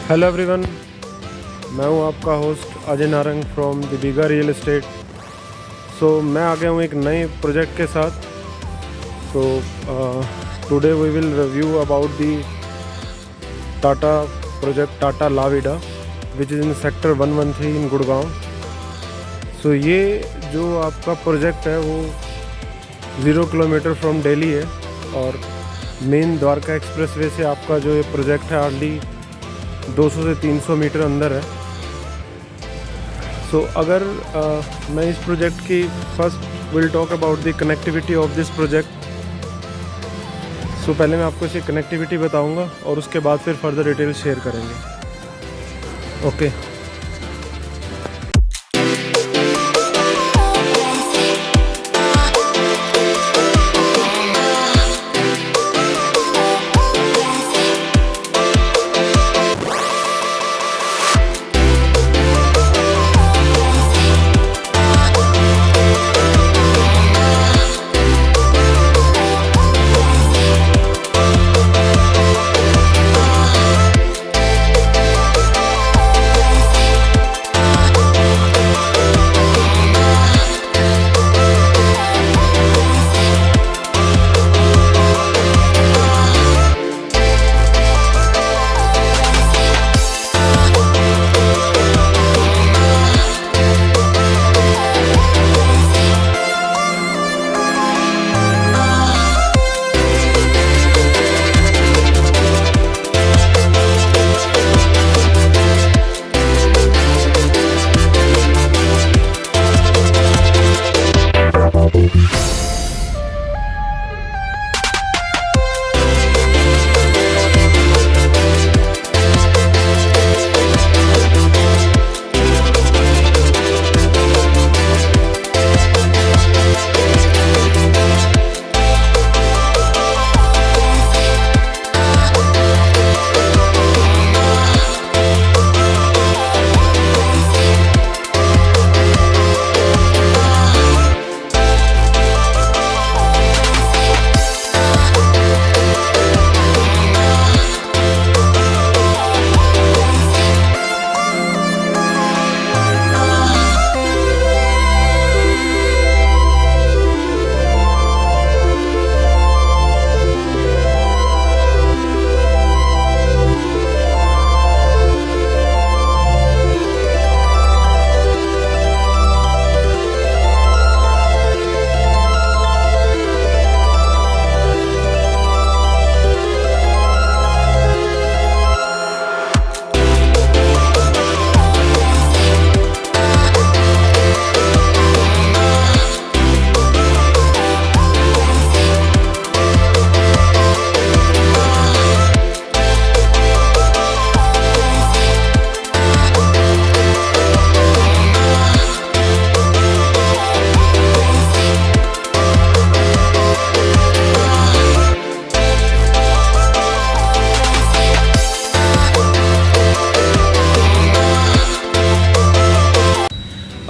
Hello everyone, मैं हूं आपका host Ajay Narang from the Bigha real estate. मैं आ गया हूं एक नए प्रोजेक्ट के साथ। Today we will review about the Tata project Tata La Vida which is in sector 113 in Gurgaon. ये जो आपका प्रोजेक्ट है वो 0 किलोमीटर फ्रॉम दिल्ली है और मेन द्वारका एक्सप्रेसवे से आपका जो ये प्रोजेक्ट है हार्डली 200 से 300 मीटर अंदर है। अगर मैं इस प्रोजेक्ट की first will talk about the connectivity of this project. पहले मैं आपको इसकी कनेक्टिविटी बताऊंगा और उसके बाद फिर फर्दर डिटेल शेयर करेंगे। ओके।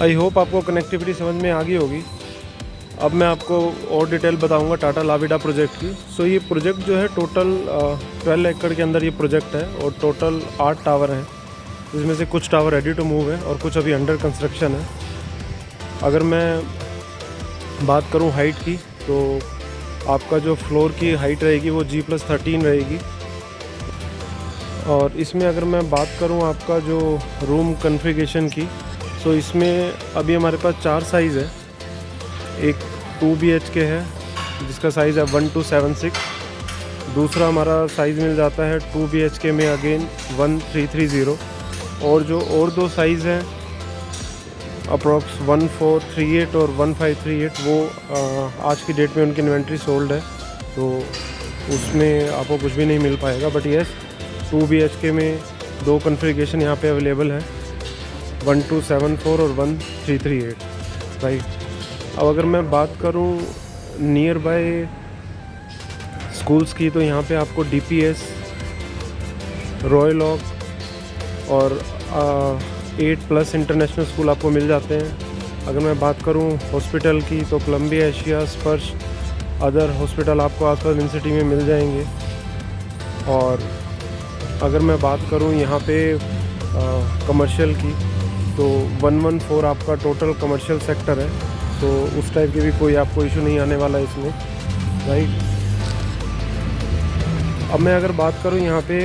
आई होप आपको कनेक्टिविटी समझ में आ गई होगी। अब मैं आपको और डिटेल बताऊंगा टाटा लाविडा प्रोजेक्ट की। ये प्रोजेक्ट जो है टोटल 12 एकड़ के अंदर ये प्रोजेक्ट है और टोटल 8 टावर हैं, जिसमें से कुछ टावर रेडी टू मूव है और कुछ अभी अंडर कंस्ट्रक्शन है। अगर मैं बात करूं हाइट की तो आपका जो फ्लोर की हाइट रहेगी वो G+13 रहेगी। और इसमें अगर मैं बात करूं आपका जो रूम कन्फिगरेशन की, इसमें अभी हमारे पास 4 साइज़ है। एक 2 BHK है जिसका साइज़ है 1276। दूसरा हमारा साइज़ मिल जाता है 2 BHK में अगेन 1330। और जो और 2 साइज़ हैं अप्रॉक्स 1438 और 1538, वो आज की डेट में उनकी इन्वेंट्री सोल्ड है, तो उसमें आपको कुछ भी नहीं मिल पाएगा। बट येस, 2 BHK में 2 कन्फिगरेशन यहाँ पे अवेलेबल है, 1274 और 1338, राइट। अब अगर मैं बात करूँ नियर बाय स्कूल्स की, तो यहाँ पे आपको DPS, रॉयल ऑक और 8+ इंटरनेशनल स्कूल आपको मिल जाते हैं। अगर मैं बात करूँ हॉस्पिटल की, तो कोलंबिया, एशिया, स्पर्श, अदर हॉस्पिटल आपको आसपास इन सिटी में मिल जाएंगे। और अगर मैं बात करूं यहाँ पे कमर्शियल की, तो 114 आपका टोटल कमर्शियल सेक्टर है, तो उस टाइप की भी कोई आपको इशू नहीं आने वाला है इसमें, राइट। अब मैं अगर बात करूं यहाँ पे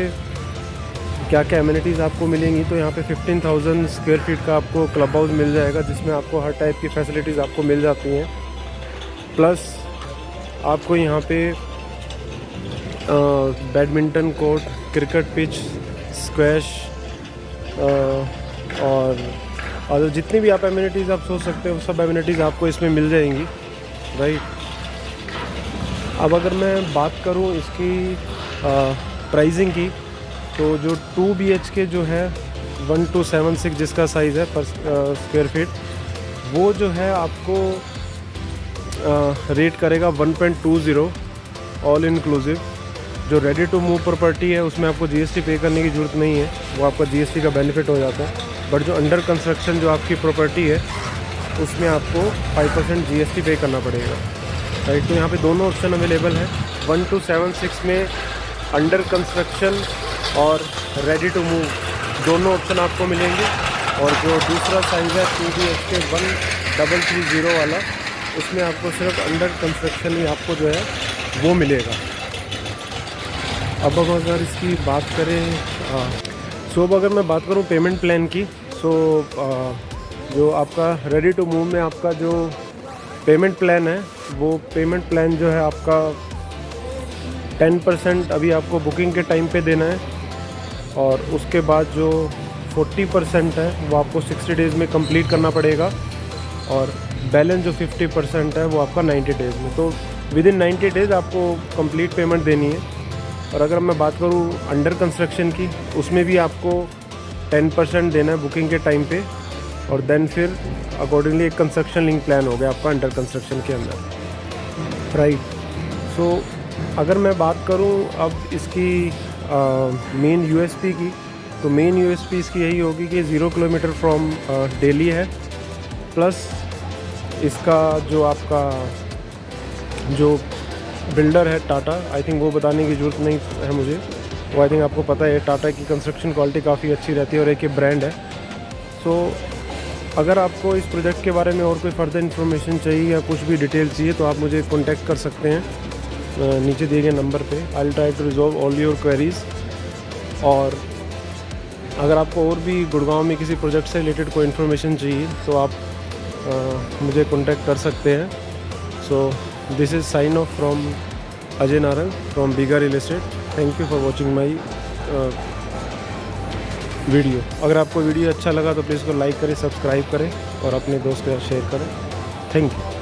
क्या क्या एमिनिटीज़ आपको मिलेंगी, तो यहाँ पे 15,000 स्क्वायर फीट का आपको क्लब हाउस मिल जाएगा, जिसमें आपको हर टाइप की फैसिलिटीज़ आपको मिल जाती हैं। प्लस आपको यहाँ पे badminton court, cricket pitch, squash और जितनी भी आप एमिनिटीज़ आप सोच सकते हो, सब एमिनिटीज़ आपको इसमें मिल जाएंगी, राइट। अब अगर मैं बात करूँ इसकी प्राइसिंग की, तो जो 2 BHK जो है 1276 जिसका साइज़ है पर स्क्वायर फीट, वो जो है आपको रेट करेगा 1.20 ऑल इंक्लूसिव। जो रेडी टू मूव प्रॉपर्टी है उसमें आपको GST पे करने की ज़रूरत नहीं है, वो आपका GST का बेनिफिट हो जाता है। बट जो अंडर कंस्ट्रक्शन जो आपकी प्रॉपर्टी है उसमें आपको 5% GST पे करना पड़ेगा, राइट। तो यहाँ पे दोनों ऑप्शन अवेलेबल है। 1276 में अंडर कंस्ट्रक्शन और रेडी टू मूव दोनों ऑप्शन आपको मिलेंगे, और जो दूसरा साइज़ है 2 BHK 1330 वाला, उसमें आपको सिर्फ अंडर कंस्ट्रक्शन ही आपको जो है वो मिलेगा। अब अगर इसकी बात करें अब अगर मैं बात करूं पेमेंट प्लान की, जो आपका रेडी टू मूव में आपका जो पेमेंट प्लान है, वो पेमेंट प्लान जो है आपका 10% अभी आपको बुकिंग के टाइम पे देना है, और उसके बाद जो 40% है वो आपको 60 डेज़ में कंप्लीट करना पड़ेगा, और बैलेंस जो 50% है वो आपका 90 डेज़ में। तो विद इन 90 डेज़ आपको कंप्लीट पेमेंट देनी है। और अगर मैं बात करूँ अंडर कंस्ट्रक्शन की, उसमें भी आपको 10% देना है बुकिंग के टाइम पे, और देन फिर अकॉर्डिंगली एक कंस्ट्रक्शन लिंक प्लान हो गया आपका अंडर कंस्ट्रक्शन के अंदर, राइट। सो अगर मैं बात करूँ अब इसकी मेन USP की, तो मेन USP इसकी यही होगी कि 0 किलोमीटर फ्रॉम दिल्ली है। प्लस इसका जो आपका जो बिल्डर है टाटा, आई थिंक वो बताने की ज़रूरत नहीं है मुझे, वो आई थिंक आपको पता है टाटा की कंस्ट्रक्शन क्वालिटी काफ़ी अच्छी रहती है और एक ब्रांड है। सो अगर आपको इस प्रोजेक्ट के बारे में और कोई फर्दर इन्फॉर्मेशन चाहिए या कुछ भी डिटेल चाहिए, तो आप मुझे कॉन्टैक्ट कर सकते हैं नीचे दिए गए नंबर पे। I will try to resolve all your queries. और अगर आपको और भी गुड़गांव में किसी प्रोजेक्ट से रिलेटेड कोई इन्फॉर्मेशन चाहिए, तो आप मुझे कॉन्टैक्ट कर सकते हैं। So this is sine of from Ajay Narang from बीगा real estate. Thank you for watching my video. अगर आपको वीडियो अच्छा लगा तो प्लीज़ को लाइक करें, सब्सक्राइब करें और अपने दोस्त के साथ शेयर करें। Thank you.